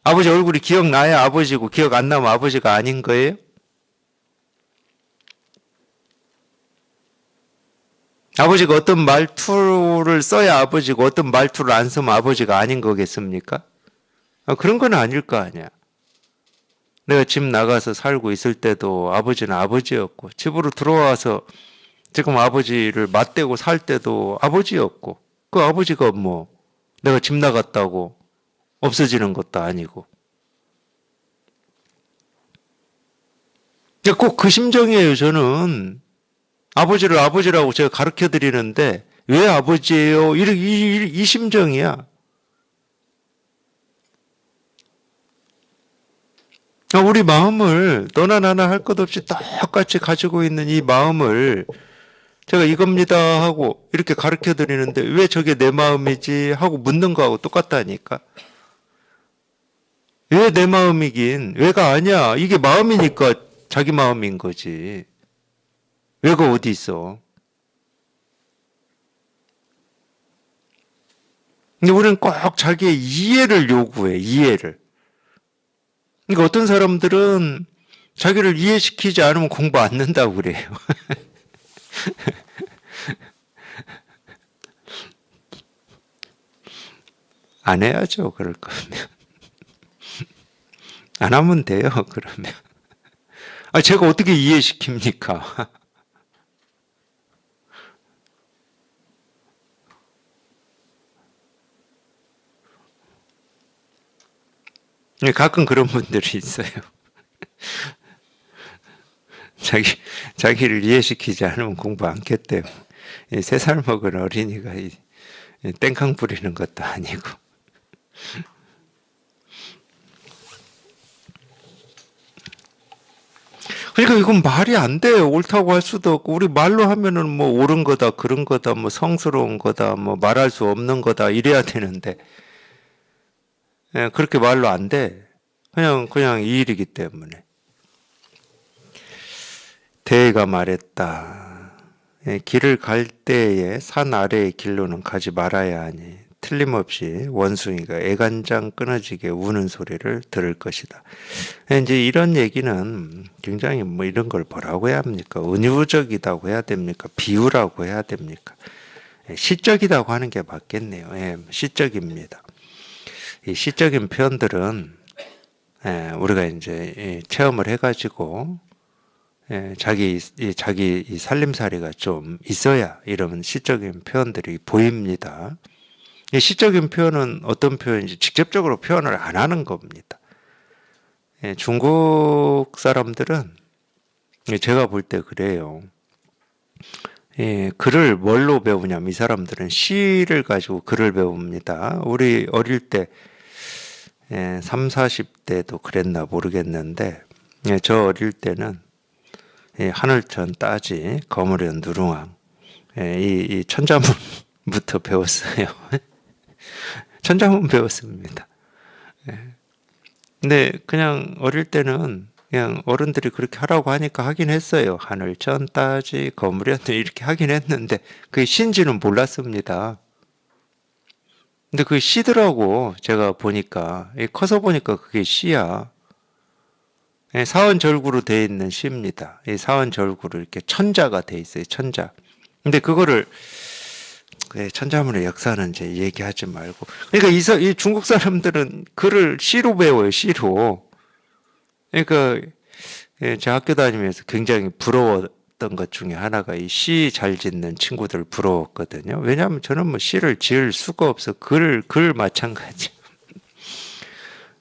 아버지 얼굴이 기억나야 아버지고 기억 안 나면 아버지가 아닌 거예요? 아버지가 어떤 말투를 써야 아버지고 어떤 말투를 안 쓰면 아버지가 아닌 거겠습니까? 그런 건 아닐 거 아니야. 내가 집 나가서 살고 있을 때도 아버지는 아버지였고 집으로 들어와서 지금 아버지를 맞대고 살 때도 아버지였고 그 아버지가 내가 집 나갔다고 없어지는 것도 아니고 꼭 그 심정이에요. 저는 아버지를 아버지라고 제가 가르쳐 드리는데 왜 아버지예요? 이 심정이야. 우리 마음을 너나 나나 할 것 없이 똑같이 가지고 있는 이 마음을 제가 이겁니다 하고 이렇게 가르쳐 드리는데 왜 저게 내 마음이지 하고 묻는 거하고 똑같다니까. 왜 내 마음이긴? 왜가 아니야. 이게 마음이니까 자기 마음인 거지. 왜가 어디 있어? 근데 우리는 꼭 자기의 이해를 요구해. 이해를. 그러니까 어떤 사람들은 자기를 이해시키지 않으면 공부 안 는다고 그래요. 안 해야죠. 그럴 거면. 안 하면 돼요. 그러면. 제가 어떻게 이해시킵니까? 가끔 그런 분들이 있어요. 자기를 이해시키지 않으면 공부 안 겠대요. 3살 먹은 어린이가 땡깡 부리는 것도 아니고. 그러니까 이건 말이 안 돼요. 옳다고 할 수도 없고 우리 말로 하면은 옳은 거다, 그런 거다, 성스러운 거다, 말할 수 없는 거다 이래야 되는데 그렇게 말로 안 돼. 그냥 이 일이기 때문에. 대가 말했다. 길을 갈 때에 산 아래의 길로는 가지 말아야 하니 틀림없이 원숭이가 애간장 끊어지게 우는 소리를 들을 것이다. 이제 이런 얘기는 굉장히 이런 걸 뭐라고 해야 합니까? 은유적이라고 해야 됩니까? 비유라고 해야 됩니까? 시적이라고 하는 게 맞겠네요. 시적입니다. 이 시적인 표현들은 우리가 이제 체험을 해가지고 자기 이 살림살이가 좀 있어야 이런 시적인 표현들이 보입니다. 이 시적인 표현은 어떤 표현인지 직접적으로 표현을 안 하는 겁니다. 중국 사람들은 제가 볼 때 그래요. 글을 뭘로 배우냐면 이 사람들은 시를 가지고 글을 배웁니다. 우리 어릴 때 3, 40대도 그랬나 모르겠는데 저 어릴 때는 하늘천 따지 거무련 누룽왕 이 천자문부터 배웠어요. 천자문 배웠습니다. 근데 그냥 어릴 때는 그냥 어른들이 그렇게 하라고 하니까 하긴 했어요. 하늘 천 따지 거무렸네 이렇게 하긴 했는데 그게 시인지는 몰랐습니다. 근데 그게 시더라고. 제가 보니까 커서 보니까 그게 시야. 사원절구로 되어 있는 시입니다. 이 사원절구로 이렇게 천자가 돼 있어요. 천자. 근데 그거를 천자문의 역사는 이제 얘기하지 말고. 그러니까 이 중국 사람들은 글을 시로 배워요. 시로. 그러니까 제 학교 다니면서 굉장히 부러웠던 것 중에 하나가 이 시 잘 짓는 친구들 부러웠거든요. 왜냐하면 저는 뭐 시를 지을 수가 없어. 글 마찬가지.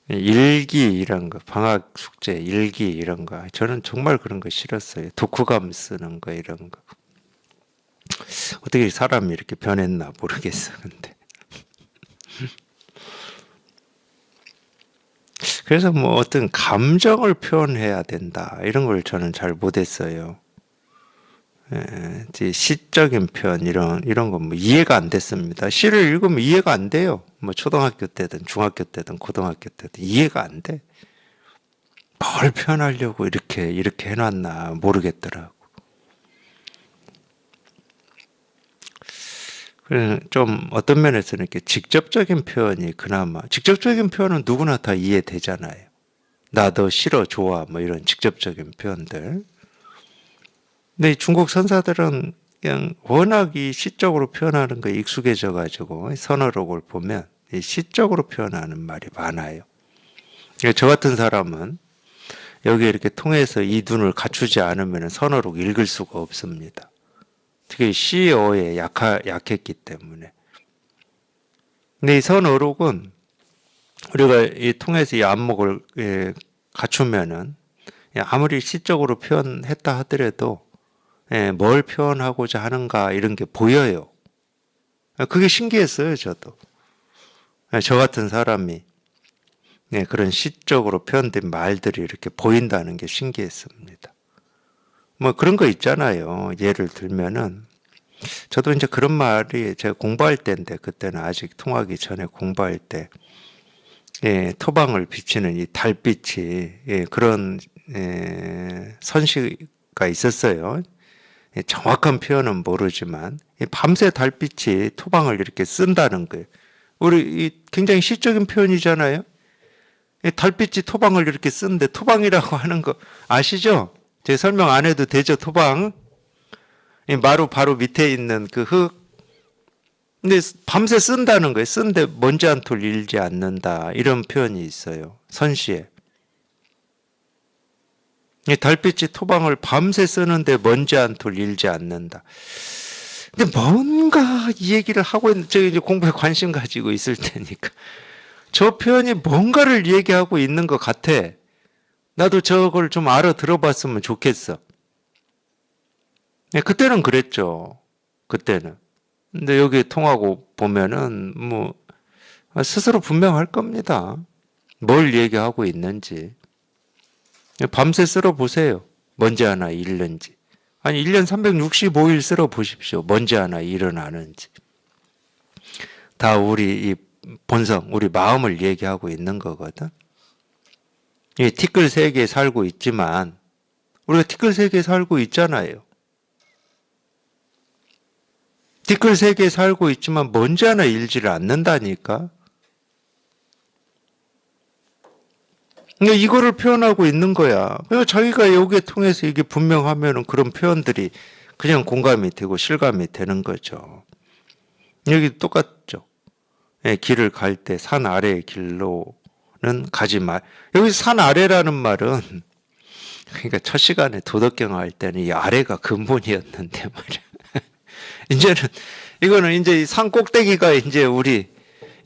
일기 이런 거, 방학 숙제 일기 이런 거. 저는 정말 그런 거 싫었어요. 독후감 쓰는 거 이런 거. 어떻게 사람이 이렇게 변했나 모르겠어. 근데 그래서 뭐 어떤 감정을 표현해야 된다 이런 걸 저는 잘 못했어요. 시적인 표현 이런 거 뭐 이해가 안 됐습니다. 시를 읽으면 이해가 안 돼요. 뭐 초등학교 때든 중학교 때든 고등학교 때든 이해가 안 돼. 뭘 표현하려고 이렇게 해놨나 모르겠더라고. 그래서 좀 어떤 면에서는 이렇게 직접적인 표현이 그나마 직접적인 표현은 누구나 다 이해되잖아요. 나 너 싫어 좋아 뭐 이런 직접적인 표현들. 근데 이 중국 선사들은 그냥 워낙 이 시적으로 표현하는 거에 익숙해져 가지고 선어록을 보면 이 시적으로 표현하는 말이 많아요. 저 같은 사람은 여기 이렇게 통해서 이 눈을 갖추지 않으면 선어록 읽을 수가 없습니다. 특히 시어에 약했기 때문에. 근데 이 선어록은 우리가 이 통해서 이 안목을 갖추면은 아무리 시적으로 표현했다 하더라도 뭘 표현하고자 하는가 이런 게 보여요. 그게 신기했어요, 저도. 저 같은 사람이 그런 시적으로 표현된 말들이 이렇게 보인다는 게 신기했습니다. 뭐 그런 거 있잖아요. 예를 들면은 저도 이제 그런 말이 제가 공부할 때인데 그때는 아직 통하기 전에 공부할 때 토방을 비치는 이 달빛이 그런 선시가 있었어요. 정확한 표현은 모르지만 밤새 달빛이 토방을 이렇게 쓴다는 거예요. 우리 굉장히 시적인 표현이잖아요. 달빛이 토방을 이렇게 쓰는데 토방이라고 하는 거 아시죠? 제가 설명 안 해도 되죠, 토방. 마루 바로 밑에 있는 그 흙. 근데 밤새 쓴다는 거예요. 쓴데 먼지 한 톨 일지 않는다. 이런 표현이 있어요. 선시에. 달빛이 토방을 밤새 쓰는데 먼지 한 톨 일지 않는다. 근데 뭔가 이 얘기를 하고 있는, 제가 이제 공부에 관심 가지고 있을 테니까. 저 표현이 뭔가를 얘기하고 있는 것 같아. 나도 저걸 좀 알아들어봤으면 좋겠어. 그때는 그랬죠. 그때는. 근데 여기 통하고 보면은 뭐 스스로 분명할 겁니다. 뭘 얘기하고 있는지. 밤새 쓸어 보세요. 먼지 하나 잃는지. 아니 1년 365일 쓸어 보십시오. 먼지 하나 일어나는지. 다 우리 이 본성, 우리 마음을 얘기하고 있는 거거든. 이 티끌 세계에 살고 있지만 우리가 티끌 세계에 살고 있잖아요. 티끌 세계에 살고 있지만 먼지 하나 일지를 않는다니까. 그러니까 이거를 표현하고 있는 거야. 그러니까 자기가 여기에 통해서 이게 분명하면은 그런 표현들이 그냥 공감이 되고 실감이 되는 거죠. 여기 똑같죠. 길을 갈 때 산 아래의 길로는 가지 말. 여기 산 아래라는 말은 그러니까 첫 시간에 도덕경 할 때는 이 아래가 근본이었는데 말이야. 이제는 이거는 이제 산 꼭대기가 이제 우리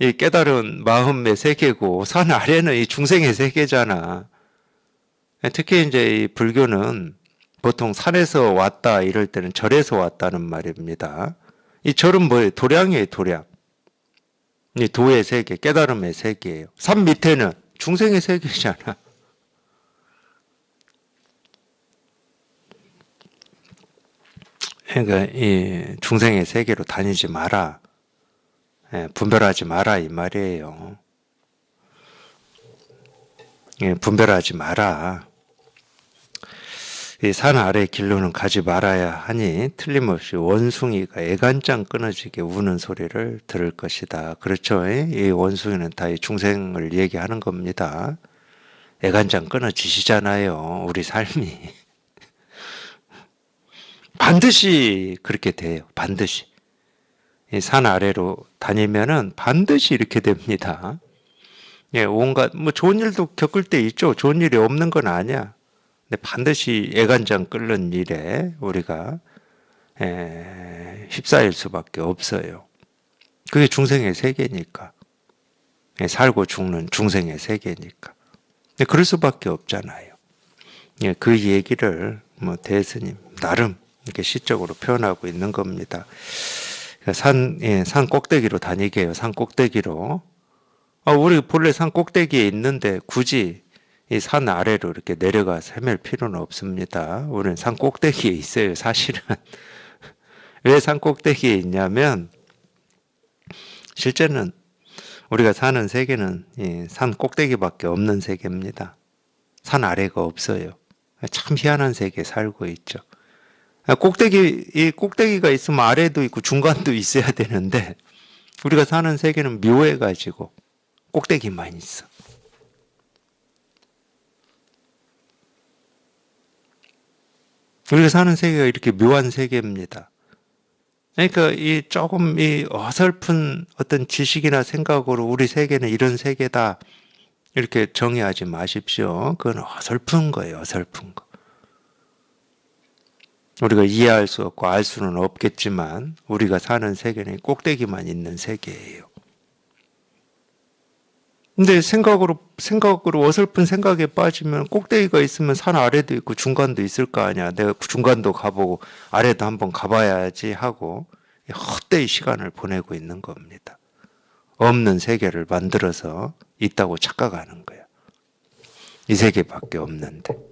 이 깨달은 마음의 세계고 산 아래는 이 중생의 세계잖아. 특히 이제 이 불교는 보통 산에서 왔다 이럴 때는 절에서 왔다는 말입니다. 이 절은 뭐예요? 도량이에요, 도량. 이 도의 세계, 깨달음의 세계예요. 산 밑에는 중생의 세계잖아. 그러니까 이 중생의 세계로 다니지 마라. 분별하지 마라 이 말이에요. 분별하지 마라. 이 산 아래 길로는 가지 말아야 하니 틀림없이 원숭이가 애간장 끊어지게 우는 소리를 들을 것이다. 그렇죠? 이 원숭이는 다 이 중생을 얘기하는 겁니다. 애간장 끊어지시잖아요. 우리 삶이. 반드시 그렇게 돼요. 반드시. 이 산 아래로 다니면은 반드시 이렇게 됩니다. 온갖 뭐 좋은 일도 겪을 때 있죠. 좋은 일이 없는 건 아니야. 근데 반드시 애간장 끓는 일에 우리가 휩싸일 수밖에 없어요. 그게 중생의 세계니까. 살고 죽는 중생의 세계니까. 그럴 수밖에 없잖아요. 그 얘기를 뭐 대스님 나름 이렇게 시적으로 표현하고 있는 겁니다. 산 꼭대기로 다니게 해요. 산 꼭대기로. 우리 본래 산 꼭대기에 있는데 굳이 이 산 아래로 이렇게 내려가서 헤맬 필요는 없습니다. 우리는 산 꼭대기에 있어요, 사실은. 왜 산 꼭대기에 있냐면, 실제는 우리가 사는 세계는 이 산 꼭대기밖에 없는 세계입니다. 산 아래가 없어요. 참 희한한 세계에 살고 있죠. 이 꼭대기가 있으면 아래도 있고 중간도 있어야 되는데, 우리가 사는 세계는 묘해가지고 꼭대기만 있어. 우리가 사는 세계가 이렇게 묘한 세계입니다. 그러니까 이 조금 이 어설픈 어떤 지식이나 생각으로 우리 세계는 이런 세계다 이렇게 정의하지 마십시오. 그건 어설픈 거예요. 어설픈 거. 우리가 이해할 수 없고 알 수는 없겠지만 우리가 사는 세계는 꼭대기만 있는 세계예요. 근데 생각으로 어설픈 생각에 빠지면 꼭대기가 있으면 산 아래도 있고 중간도 있을 거 아니야. 내가 중간도 가보고 아래도 한번 가봐야지 하고 헛되이 시간을 보내고 있는 겁니다. 없는 세계를 만들어서 있다고 착각하는 거야. 이 세계밖에 없는데.